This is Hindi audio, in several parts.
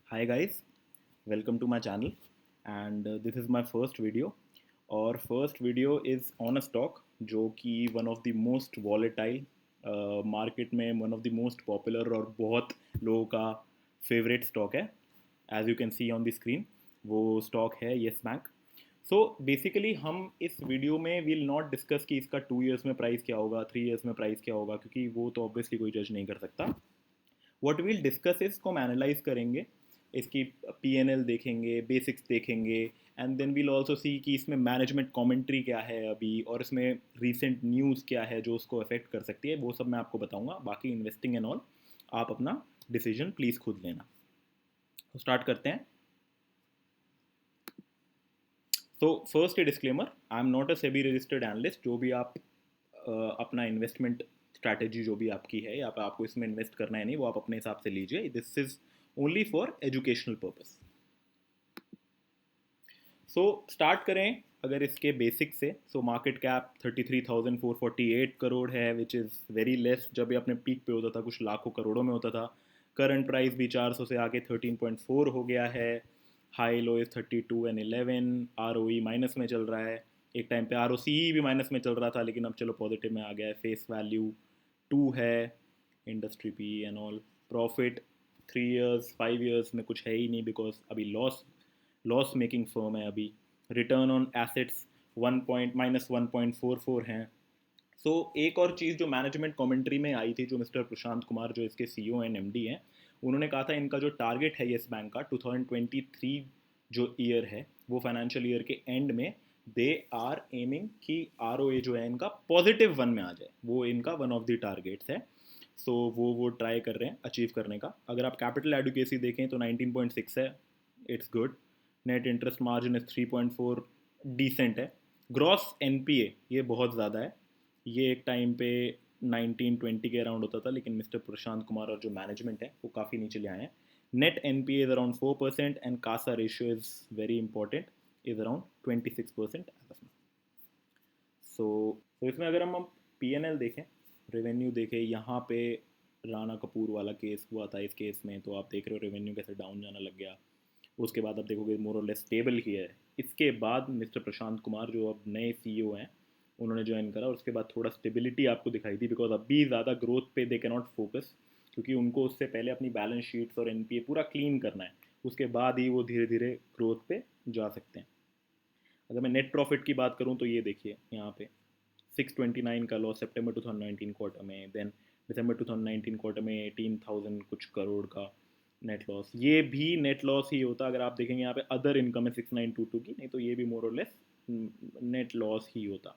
Hi guys, welcome to my channel and this is my first video और first video is on a stock जो कि one of the most volatile market में one of the most popular और बहुत लोगों का favorite stock है as you can see on the screen वो stock है Yes Bank. सो बेसिकली हम इस वीडियो में विल नॉट डिस्कस कि इसका 2 years में प्राइस क्या होगा 3 years में प्राइस क्या होगा क्योंकि वो तो ऑब्वियसली कोई जज नहीं कर सकता. व्हाट विल डिस्कस इसको हम एनालाइज करेंगे, इसकी पीएनएल देखेंगे, बेसिक्स देखेंगे and then we'll also see कि इसमें मैनेजमेंट कमेंट्री क्या है अभी और इसमें रीसेंट न्यूज़ क्या है जो उसको अफेक्ट कर सकती है. वो सब मैं आपको बताऊंगा. बाकी इन्वेस्टिंग एंड ऑल आप अपना डिसीजन प्लीज़ खुद लेना. तो स्टार्ट करते हैं. तो first A disclaimer, I am not a SEBI registered analyst. जो भी आप अपना इन्वेस्टमेंट स्ट्रैटेजी जो भी आपकी है या आपको इसमें इन्वेस्ट करना है नहीं वो आप अपने हिसाब से लीजिए. This is only for educational purpose. So start करें अगर इसके बेसिक से. सो मार्केट कैप 33,448 करोड़ है विच इज़ वेरी लेस. जब ये अपने पीक पे होता था कुछ लाखों करोड़ों में होता था. करंट प्राइस भी 400 से आके 13.4 हो गया है. High low is 32 and 11. R minus में चल रहा है. एक टाइम पे आर भी माइनस में चल रहा था लेकिन अब चलो पॉजिटिव में आ गया है. फेस वैल्यू 2 है. Industry P and all. Profit 3 years 5 years में कुछ है ही नहीं बिकॉज अभी लॉस लॉस मेकिंग फर्म है अभी. रिटर्न ऑन एसेट्स 1.-1.44 हैं. सो एक और चीज़ जो मैनेजमेंट कमेंट्री में आई थी जो मिस्टर प्रशांत कुमार जो इसके सीईओ एंड एमडी हैं उन्होंने कहा था इनका जो टारगेट है येस बैंक का 2023 जो ईयर है वो फाइनेंशियल ईयर के एंड में दे आर एमिंग कि आर जो है इनका +1 में आ जाए. वो इनका वन ऑफ द टारगेट्स है. सो वो ट्राई कर रहे हैं अचीव करने का. अगर आप कैपिटल एडुकेसी देखें तो 19.6 है. It's good. Net interest margin is 3.4. Decent है. ग्रॉस एनपीए ये बहुत ज़्यादा है. ये एक टाइम पे 19-20 के अराउंड होता था लेकिन मिस्टर प्रशांत कुमार और जो मैनेजमेंट है वो काफ़ी नीचे ले आए हैं. Net NPA is around 4% and CASA ratio is very important, is around 26% as of now. So इसमें अगर हम पीएनएल देखें, रेवेन्यू देखें, यहाँ पे राणा कपूर वाला केस हुआ था. इस केस में तो आप देख रहे हो रेवेन्यू कैसे डाउन जाना लग गया. उसके बाद आप देखोगे मोर और लेस स्टेबल ही है. इसके बाद मिस्टर प्रशांत कुमार जो अब नए सीईओ हैं उन्होंने ज्वाइन करा और उसके बाद थोड़ा स्टेबिलिटी आपको दिखाई दी बिकॉज अभी ज़्यादा ग्रोथ पे दे कैन नॉट फोकस क्योंकि उनको उससे पहले अपनी बैलेंस शीट्स और एनपीए पूरा क्लीन करना है. उसके बाद ही वो धीरे धीरे ग्रोथ पे जा सकते हैं. अगर मैं नेट प्रॉफिट की बात करूँ तो ये देखिए यहाँ पे 629 का लॉस सितंबर 2019 क्वार्टर में. देन दिसंबर 2019 क्वार्टर में 18,000 कुछ करोड़ का नेट लॉस. ये भी नेट लॉस ही होता अगर आप देखेंगे यहाँ पे अदर इनकम है 6922 की, नहीं तो ये भी मोर और लेस नेट लॉस ही होता.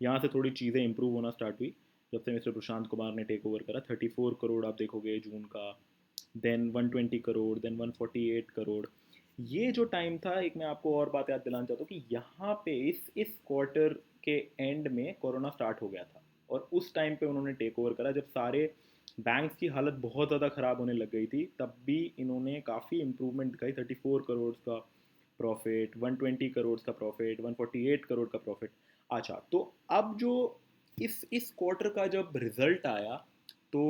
यहाँ से थोड़ी चीज़ें इंप्रूव होना स्टार्ट हुई जब से मिस्टर प्रशांत कुमार ने टेक ओवर करा. 34 करोड़ आप देखोगे जून का. देन 120 करोड़. देन 148 करोड़. ये जो टाइम था, एक मैं आपको और बात याद दिलाना चाहता हूँ कि यहाँ पे इस क्वार्टर के एंड में कोरोना स्टार्ट हो गया था और उस टाइम पे उन्होंने टेक ओवर करा जब सारे बैंक्स की हालत बहुत ज़्यादा ख़राब होने लग गई थी. तब भी इन्होंने काफ़ी इंप्रूवमेंट दिखाई. 34 करोड़ का प्रॉफिट, 120 करोड़ का प्रॉफिट, 148 करोड़ का प्रॉफिट. अच्छा, तो अब जो इस क्वार्टर का जब रिजल्ट आया तो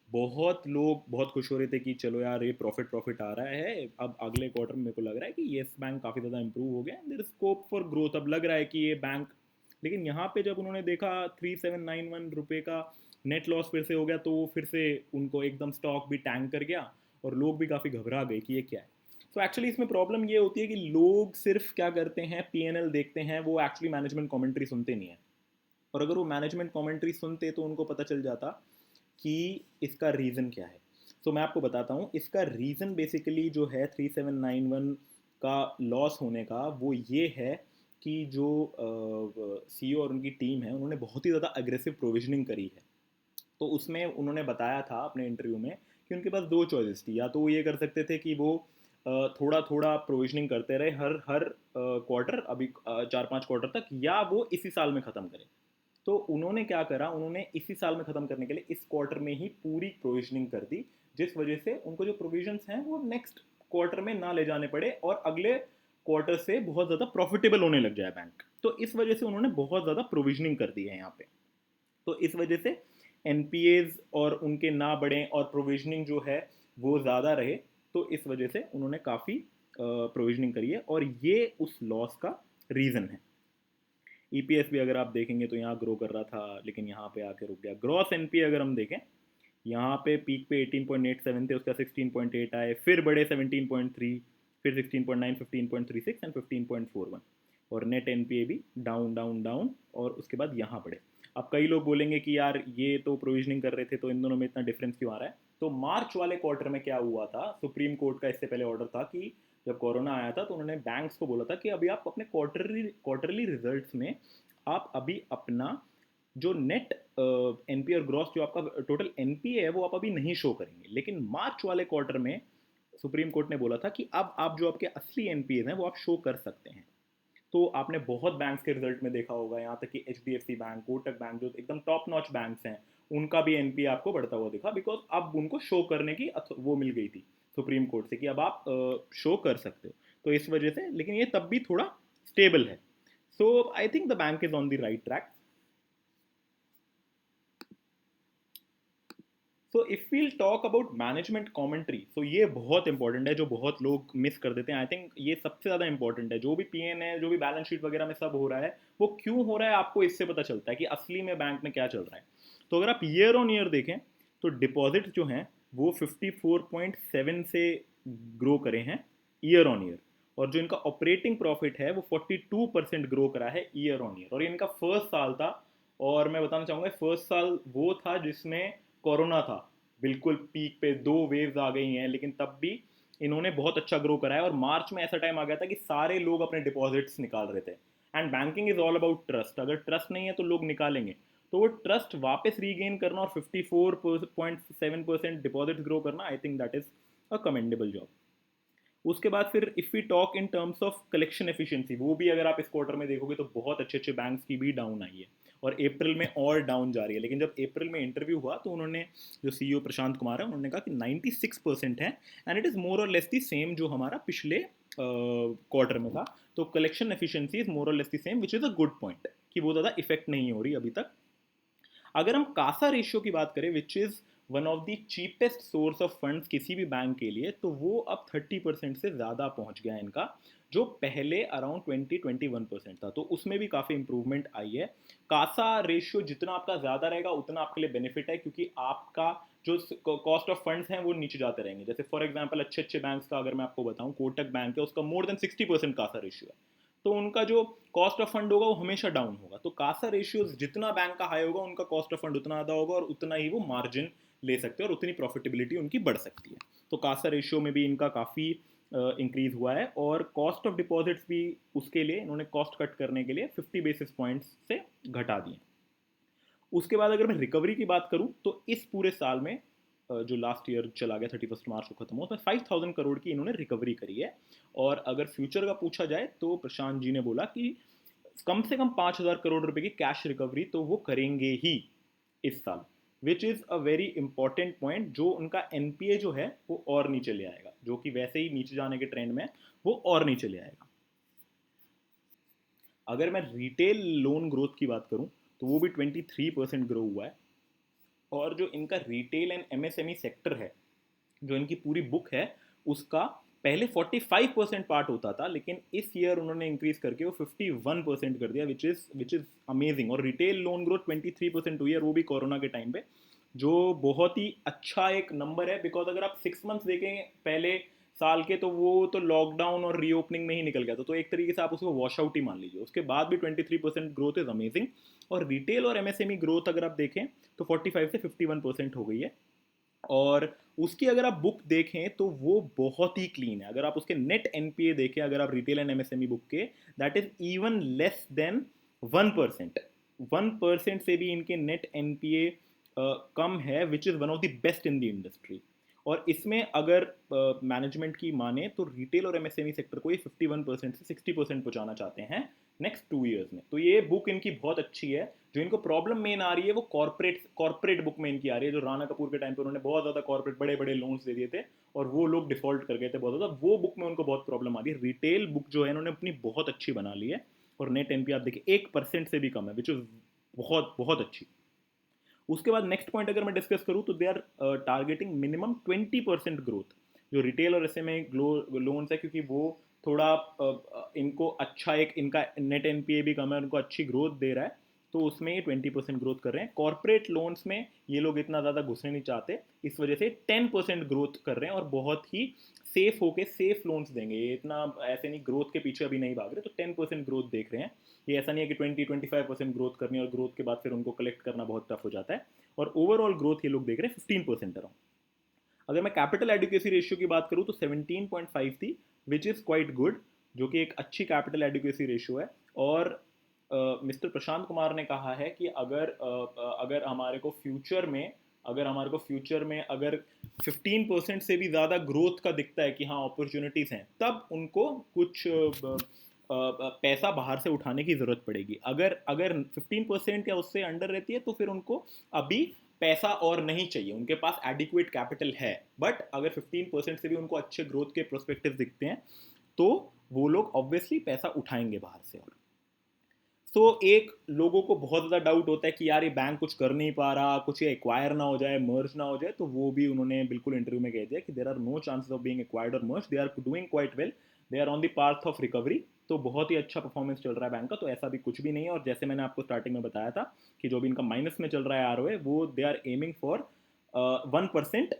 बहुत लोग बहुत खुश हो रहे थे कि चलो यार ये प्रॉफिट आ रहा है. अब अगले क्वार्टर में मेरे को लग रहा है कि येस बैंक काफ़ी ज़्यादा इंप्रूव हो गया. There is scope for growth. अब लग रहा है कि ये बैंक. लेकिन यहाँ पे जब उन्होंने देखा 3791 रुपये का नेट लॉस फिर से हो गया तो फिर से उनको एकदम स्टॉक भी टैंक कर गया और लोग भी काफ़ी घबरा गए कि ये क्या है. तो एक्चुअली इसमें प्रॉब्लम ये होती है कि लोग सिर्फ क्या करते हैं पीएनएल देखते हैं, वो एक्चुअली मैनेजमेंट कमेंट्री सुनते नहीं है. और अगर वो मैनेजमेंट कमेंट्री सुनते तो उनको पता चल जाता कि इसका रीज़न क्या है. तो मैं आपको बताता हूँ. इसका रीज़न बेसिकली जो है 3791 का लॉस होने का वो ये है कि जो सीईओ और उनकी टीम है उन्होंने बहुत ही ज़्यादा अग्रेसिव प्रोविजनिंग करी है. तो उसमें उन्होंने बताया था अपने इंटरव्यू में कि उनके पास दो चॉइसेस थी. या तो वो ये कर सकते थे कि वो थोड़ा थोड़ा प्रोविजनिंग करते रहे हर हर क्वार्टर, अभी 4-5 क्वार्टर तक, या वो इसी साल में ख़त्म करें. तो उन्होंने क्या करा, उन्होंने इसी साल में ख़त्म करने के लिए इस क्वार्टर में ही पूरी प्रोविजनिंग कर दी जिस वजह से उनको जो प्रोविजंस हैं वो नेक्स्ट क्वार्टर में ना ले जाने पड़े और अगले क्वार्टर से बहुत ज़्यादा प्रॉफिटेबल होने लग जाए बैंक. तो इस वजह से उन्होंने बहुत ज़्यादा प्रोविजनिंग कर दी है यहाँ पे. तो इस वजह से एनपीएज और उनके ना बढ़ें और प्रोविजनिंग जो है वो ज़्यादा रहे. तो इस वजह से उन्होंने काफ़ी प्रोविजनिंग करी है और ये उस लॉस का रीज़न है। ईपीएस भी अगर आप देखेंगे तो यहाँ ग्रो कर रहा था लेकिन यहाँ पे आके रुक गया। ग्रॉस एनपीए अगर हम देखें, यहाँ पे पीक पे 18.87 थे, उसका 16.8 आए, फिर बढ़े 17.3, फिर 16.9, 15.36 एंड 15.41, और नेट एनपीए भी डाउन डाउन डाउन, और उसके बाद यहाँ बढ़े। अब कई लोग बोलेंगे कि यार ये तो प्रोविजनिंग कर रहे थे तो इन दोनों में इतना डिफरेंस क्यों आ रहा है। तो मार्च वाले क्वार्टर में क्या हुआ था, सुप्रीम कोर्ट का इससे पहले ऑर्डर था कि जब कोरोना आया था तो उन्होंने बैंक्स को बोला था कि अभी आप अपने क्वार्टरली रिजल्ट्स में आप अभी अपना जो नेट एनपीए और ग्रॉस जो आपका टोटल एनपीए है वो आप अभी नहीं शो करेंगे। लेकिन मार्च वाले क्वार्टर में सुप्रीम कोर्ट ने बोला था कि अब आप जो आपके असली एनपीए हैं वो आप शो कर सकते हैं। तो आपने बहुत बैंक्स के रिजल्ट में देखा होगा, यहाँ तक कि एचडीएफसी बैंक, कोटक बैंक, जो एकदम टॉप नॉच बैंक्स हैं, उनका भी एनपीए आपको बढ़ता हुआ दिखा, बिकॉज अब उनको शो करने की वो मिल गई थी सुप्रीम कोर्ट से कि अब आप शो कर सकते हो। तो इस वजह से, लेकिन ये तब भी थोड़ा स्टेबल है। So I think the bank is on the right track. So if we'll talk about management commentary, so ये बहुत इंपॉर्टेंट है, जो बहुत लोग मिस कर देते हैं। आई थिंक ये सबसे ज़्यादा इंपॉर्टेंट है। जो भी पीएन है, जो भी बैलेंस शीट वगैरह में सब हो रहा है, वो क्यों हो रहा है आपको इससे पता चलता है कि असली में बैंक में क्या चल रहा है। तो अगर आप ईयर ऑन ईयर देखें तो डिपॉजिट जो हैं वो 54.7 से ग्रो करे हैं ईयर ऑन ईयर, और जो इनका ऑपरेटिंग प्रॉफिट है वो 42% ग्रो करा है ईयर ऑन ईयर। और ये इनका फर्स्ट साल था, और मैं बताना चाहूँगा फर्स्ट साल वो था जिसमें कोरोना था, बिल्कुल पीक पे 2 वेव्स आ गई हैं, लेकिन तब भी इन्होंने बहुत अच्छा ग्रो करा है। और मार्च में ऐसा टाइम आ गया था कि सारे लोग अपने डिपॉजिट्स निकाल रहे थे, and banking is all about trust. अगर ट्रस्ट नहीं है तो लोग निकालेंगे, तो वो ट्रस्ट वापस रीगेन करना और 54.7% डिपॉजिट ग्रो करना, I think that is a commendable job. उसके बाद फिर if we talk in terms of collection efficiency, वो भी अगर आप इस क्वार्टर में देखोगे तो बहुत अच्छे अच्छे बैंक्स की भी डाउन आई है, और अप्रैल में और डाउन जा रही है। लेकिन जब अप्रैल में इंटरव्यू हुआ तो उन्होंने, जो सीईओ प्रशांत कुमार है, उन्होंने कहा कि 96% है, एंड इट इज़ मोर और लेस दी सेम जो हमारा पिछले क्वार्टर में था। तो कलेक्शन एफिशिएंसी इज मोर और less the same, which is a good point, कि वो ज़्यादा इफेक्ट नहीं हो रही अभी तक। अगर हम कासा रेशियो की बात करें, which is one of the cheapest source of funds किसी भी बैंक के लिए, तो वो अब 30% से ज़्यादा पहुंच गया है इनका, जो पहले अराउंड 20-21% था। तो उसमें भी काफ़ी इंप्रूवमेंट आई है। कासा रेशियो जितना आपका ज़्यादा रहेगा उतना आपके लिए बेनिफिट है, क्योंकि आपका जो कॉस्ट ऑफ फंड्स हैं वो नीचे जाते रहेंगे। जैसे फॉर एग्जांपल अच्छे अच्छे बैंक्स का अगर मैं आपको बताऊं, कोटक बैंक है, उसका मोर देन 60% कासा रेशियो है, तो उनका जो कॉस्ट ऑफ फंड होगा वो हमेशा डाउन होगा। तो कासा रेशियो जितना बैंक का हाई होगा, उनका कॉस्ट ऑफ फंड उतना ज़्यादा होगा, और उतना ही वो मार्जिन ले सकते हैं और उतनी प्रॉफिटेबिलिटी उनकी बढ़ सकती है। तो कासा रेशियो में भी इनका काफ़ी इंक्रीज हुआ है, और कॉस्ट ऑफ डिपॉजिट्स भी उसके लिए इन्होंने कॉस्ट कट करने के लिए 50 बेसिस पॉइंट्स से घटा दिए। उसके बाद अगर मैं रिकवरी की बात करूं तो इस पूरे साल में जो लास्ट ईयर चला गया 31 मार्च को खत्म हुआ, उसमें 5000 करोड़ की इन्होंने रिकवरी करी है। और अगर फ्यूचर का पूछा जाए तो प्रशांत जी ने बोला कि कम से कम 5000 करोड़ रुपए की कैश रिकवरी तो वो करेंगे ही इस साल, which is a very important point. जो उनका एनपीए जो है वो और नीचे ले आएगा, जो कि वैसे ही नीचे जाने के ट्रेंड में, वो और नीचे ले आएगा। अगर मैं रिटेल लोन ग्रोथ की बात करूं तो वो भी 23% ग्रो हुआ है। और जो इनका रिटेल एंड एमएसएमई सेक्टर है, जो इनकी पूरी बुक है, उसका पहले 45% पार्ट होता था, लेकिन इस ईयर उन्होंने इंक्रीज करके वो 51% कर दिया, विच इज़ अमेजिंग। और रिटेल लोन ग्रोथ 23% हुई है, और वो भी कोरोना के टाइम पे, जो बहुत ही अच्छा एक नंबर है। बिकॉज अगर आप 6 मंथ्स देखें पहले साल के, तो वो तो लॉकडाउन और रीओपनिंग में ही निकल गया था, तो एक तरीके से आप उसको वॉश आउट ही मान लीजिए। उसके बाद भी 23% ग्रोथ इज अमेजिंग। और रिटेल और एमएसएमई ग्रोथ अगर आप देखें तो 45 से 51% हो गई है। और उसकी अगर आप बुक देखें तो वो बहुत ही क्लीन है। अगर आप उसके नेट एनपीए देखें, अगर आप रिटेल एंड एमएसएमई बुक के, that is even less than 1%। 1% से भी इनके नेट एनपीए कम है, which is one of the best in the industry. और इसमें अगर मैनेजमेंट की माने तो रिटेल और एमएसएमई सेक्टर को ये 51% से 60% पहुंचाना चाहते हैं नेक्स्ट 2 ईयर्स में। तो ये बुक इनकी बहुत अच्छी है। जो इनको प्रॉब्लम मेन आ रही है वो कॉर्पोरेट बुक में इनकी आ रही है। जो राणा कपूर के टाइम पे उन्होंने बहुत ज़्यादा कॉर्पोरेट बड़े बड़े लोन्स दे दिए थे, और वो लोग डिफॉल्ट कर गए थे बहुत ज़्यादा, वो बुक में उनको बहुत प्रॉब्लम आ रही है। रिटेल बुक जो है इन्होंने अपनी बहुत अच्छी बना ली है, और नेट एनपी आप देखिए 1% से भी कम है, विच इज़ बहुत बहुत अच्छी। उसके बाद नेक्स्ट पॉइंट अगर मैं डिस्कस करूं तो they are targeting minimum 20% growth. जो रिटेल और एसएमई लोन्स है, क्योंकि वो थोड़ा इनको अच्छा एक इनका नेट एनपीए भी कम है, उनको अच्छी ग्रोथ दे रहा है, तो उसमें ये 20% ग्रोथ कर रहे हैं। कॉर्पोरेट लोन्स में ये लोग इतना ज़्यादा घुसने नहीं चाहते, इस वजह से 10% ग्रोथ कर रहे हैं और बहुत ही सेफ होके सेफ लोन्स देंगे। ये इतना ऐसे नहीं, ग्रोथ के पीछे अभी नहीं भाग रहे, तो 10% ग्रोथ देख रहे हैं। ये ऐसा नहीं है कि 20-25% ग्रोथ करनी है और ग्रोथ के बाद फिर उनको कलेक्ट करना बहुत टफ हो जाता है। और ओवरऑल ग्रोथ ये लोग देख रहे हैं 15% अराउंड। अगर मैं कैपिटल एडिक्वेसी रेशियो की बात करूँ तो 17.5 थी, विच इज़ क्वाइट गुड, जो कि एक अच्छी कैपिटल एडिक्वेसी रेशियो है। और मिस्टर प्रशांत कुमार ने कहा है कि अगर हमारे को फ्यूचर में अगर 15% से भी ज़्यादा ग्रोथ का दिखता है कि हाँ अपॉर्चुनिटीज़ हैं, तब उनको कुछ पैसा बाहर से उठाने की ज़रूरत पड़ेगी। अगर अगर 15% या उससे अंडर रहती है तो फिर उनको अभी पैसा और नहीं चाहिए, उनके पास एडिक्वेट कैपिटल है। बट अगर 15% से भी उनको अच्छे ग्रोथ के प्रोस्पेक्टिव दिखते हैं तो वो लोग ऑब्वियसली पैसा उठाएंगे बाहर से। और तो एक लोगों को बहुत ज़्यादा डाउट होता है कि यार ये बैंक कुछ कर नहीं पा रहा, कुछ ये एक्वायर ना हो जाए, मर्ज ना हो जाए, तो वो भी उन्होंने बिल्कुल इंटरव्यू में कह दिया कि there are no chances of being acquired or merge, they are doing quite well, they are on the path of recovery. तो बहुत ही अच्छा परफॉर्मेंस चल रहा है बैंक का, तो ऐसा भी कुछ भी नहीं है। और जैसे मैंने आपको स्टार्टिंग में बताया था कि जो भी इनका माइनस में चल रहा है आरओए, वो they are aiming for 1%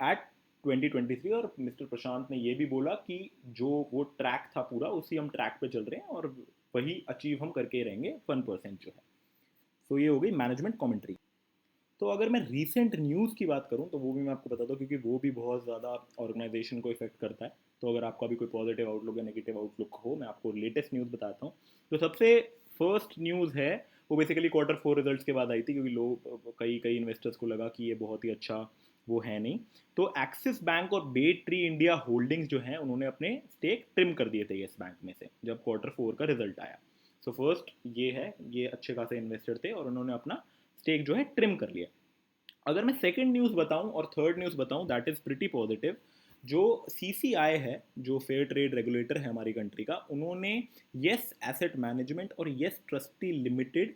at 2023। और मिस्टर प्रशांत ने ये भी बोला कि जो वो ट्रैक था पूरा, उसी हम ट्रैक पे चल रहे हैं और वही अचीव हम करके रहेंगे 1% जो है। तो ये हो गई मैनेजमेंट कमेंट्री। तो अगर मैं रीसेंट न्यूज़ की बात करूं तो वो भी मैं आपको बताता हूँ, क्योंकि वो भी बहुत ज़्यादा ऑर्गेनाइजेशन को इफेक्ट करता है। तो अगर आपका भी कोई पॉजिटिव आउटलुक या नेगेटिव आउटलुक हो, मैं आपको लेटेस्ट न्यूज़ बताता हूँ। तो सबसे फर्स्ट न्यूज़ है वो बेसिकली Q4 रिजल्ट्स के बाद आई थी, क्योंकि लोग कई कई इन्वेस्टर्स को लगा कि ये बहुत ही अच्छा वो है नहीं। तो एक्सिस बैंक और बे ट्री इंडिया होल्डिंग्स जो हैं उन्होंने अपने स्टेक ट्रिम कर दिए थे येस बैंक में से जब Q4 का रिजल्ट आया। सो फर्स्ट ये है, ये अच्छे खासे इन्वेस्टर थे और उन्होंने अपना स्टेक जो है ट्रिम कर लिया। अगर मैं सेकंड न्यूज़ बताऊं और थर्ड न्यूज़ बताऊं, दैट इज़ प्रिटी पॉजिटिव। जो सीसीआई है, जो फेयर ट्रेड रेगुलेटर है हमारी कंट्री का, उन्होंने येस एसेट मैनेजमेंट और येस ट्रस्टी लिमिटेड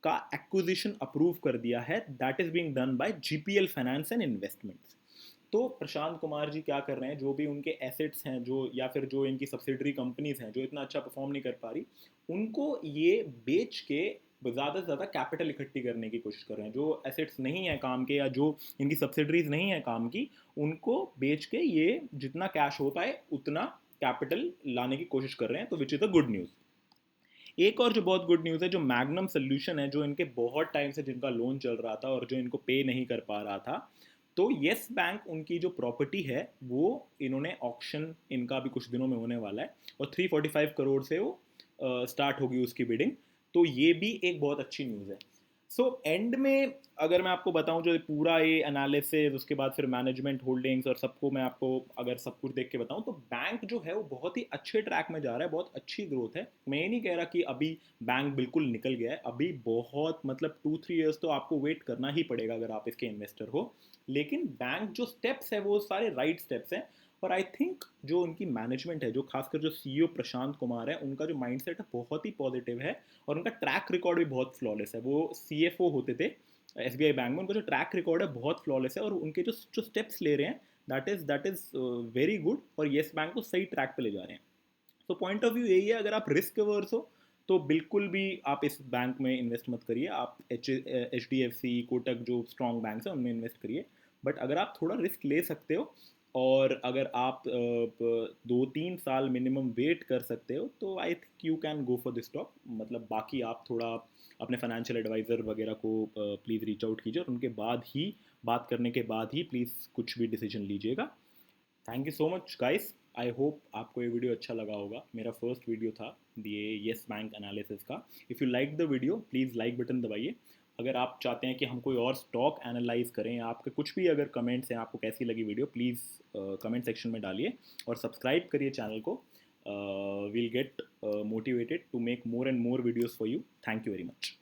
का एक्विजिशन अप्रूव कर दिया है, that is being done by GPL finance and investments. तो प्रशांत कुमार जी क्या कर रहे हैं, जो भी उनके एसेट्स हैं, जो या फिर जो इनकी सब्सिडरी कंपनीज हैं जो इतना अच्छा परफॉर्म नहीं कर पा रही, उनको ये बेच के ज़्यादा से ज़्यादा कैपिटल इकट्ठी करने की कोशिश कर रहे हैं। जो एसेट्स नहीं है काम के या जो इनकी सब्सिडरीज नहीं है काम की, उनको बेच के ये जितना कैश हो पाए उतना कैपिटल लाने की कोशिश कर रहे हैं, तो which is a good news. एक और जो बहुत गुड न्यूज़ है, जो मैग्नम सोल्यूशन है, जो इनके बहुत टाइम से जिनका लोन चल रहा था और जो इनको पे नहीं कर पा रहा था, तो येस बैंक उनकी जो प्रॉपर्टी है वो इन्होंने ऑक्शन, इनका भी कुछ दिनों में होने वाला है और 345 करोड़ से वो स्टार्ट होगी उसकी बिडिंग। तो ये भी एक बहुत अच्छी न्यूज़ है। सो एंड में अगर मैं आपको बताऊं, जो पूरा ये एनालिसिस, उसके बाद फिर मैनेजमेंट होल्डिंग्स और सबको मैं आपको अगर सब कुछ देख के बताऊं, तो बैंक जो है वो बहुत ही अच्छे ट्रैक में जा रहा है, बहुत अच्छी ग्रोथ है। मैं ये नहीं कह रहा कि अभी बैंक बिल्कुल निकल गया है, अभी बहुत मतलब 2-3 ईयर्स तो आपको वेट करना ही पड़ेगा अगर आप इसके इन्वेस्टर हो। लेकिन बैंक जो स्टेप्स है वो सारे राइट स्टेप्स हैं। और आई थिंक जो उनकी मैनेजमेंट है, जो खासकर जो सीईओ प्रशांत कुमार है, उनका जो माइंडसेट है बहुत ही पॉजिटिव है और उनका ट्रैक रिकॉर्ड भी बहुत फ्लॉलेस है। वो सीएफओ होते थे एसबीआई बैंक में, उनका जो ट्रैक रिकॉर्ड है बहुत फ्लॉलेस है और उनके जो जो स्टेप्स ले रहे हैं, दैट इज़ वेरी गुड और येस बैंक को सही ट्रैक पे ले जा रहे हैं। तो पॉइंट ऑफ व्यू यही है, अगर आप रिस्क अवर्स हो तो बिल्कुल भी आप इस बैंक में इन्वेस्ट मत करिए। आप HDFC, कोटक जो स्ट्रॉन्ग बैंक्स हैं उनमें इन्वेस्ट करिए। बट अगर आप थोड़ा रिस्क ले सकते हो और अगर आप 2-3 साल मिनिमम वेट कर सकते हो, तो I think you can go for this stock. मतलब बाकी आप थोड़ा अपने फाइनेंशियल एडवाइज़र वगैरह को प्लीज़ रीच आउट कीजिए और उनके बाद ही, बात करने के बाद ही प्लीज़ कुछ भी डिसीजन लीजिएगा। Thank you so much guys, I hope आपको ये वीडियो अच्छा लगा होगा। मेरा फर्स्ट वीडियो था ये येस बैंक एनालिसिस का। If you like the video please like button दबाइए। अगर आप चाहते हैं कि हम कोई और स्टॉक एनालाइज करें, आपके कुछ भी अगर कमेंट्स हैं, आपको कैसी लगी वीडियो, प्लीज़ कमेंट सेक्शन में डालिए और सब्सक्राइब करिए चैनल को। We'll get motivated to make more and more videos for you. Thank you very much.